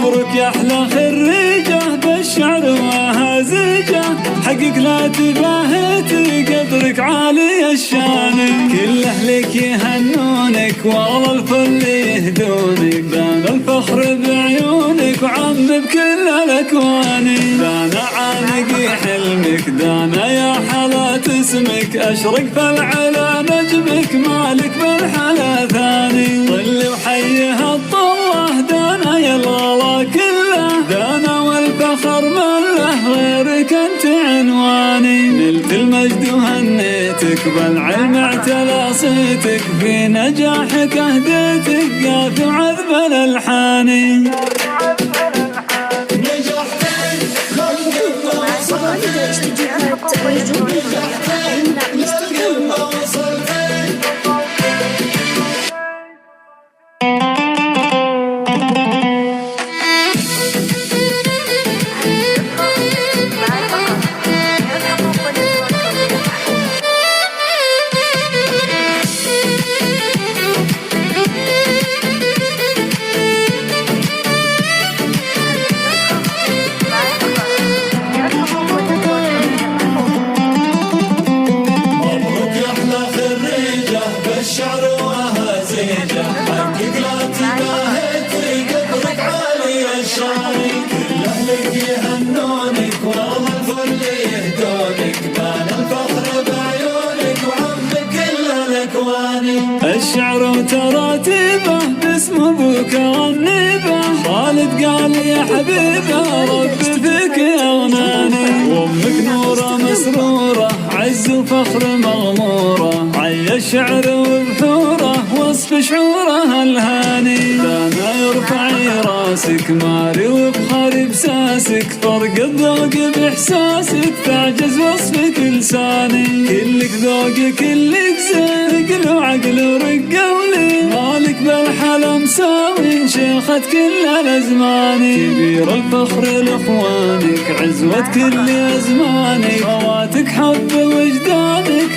مبروك يا احلى خريجة بالشعر وهازجة، حقك لا تباهي قدرك عالي الشان، كل اهلك يهنونك والله الفل يهدونك، بان الفخر بعيونك وعم بكل الاكوان، دانا عانقي حلمك دانا يا حالات اسمك، اشرق في العلا نجمك مالك بالحلا ثاني، طل وحيه الطله دانا يا الغلا كله، دانا والفخر مله غيرك انت عنواني، نلت المجد وهنيتك بالعلم اعتلى صيتك، في نجاحك اهديتك قاف وعذب الالحان. الشعر وتراتيبه باسم ابوك والنيبه، خالد قال يا حبيبه ربي فيك اغناني، وامك نوره مسروره عز وفخر مغموره، عي الشعر وبحوره وصف شعوره الهاني، دانا يرفعي راسك ماري وبخاري بساسك، فرق الذوق باحساسك تعجز وصفك لساني، كلك ذوق كلك زين وعقل ورق ولي، مالك بالحلا مساوي شيخة كل الازمان، كبير الفخر لاخوانك عزوة كل ازمانك، خواتك حب وجدانك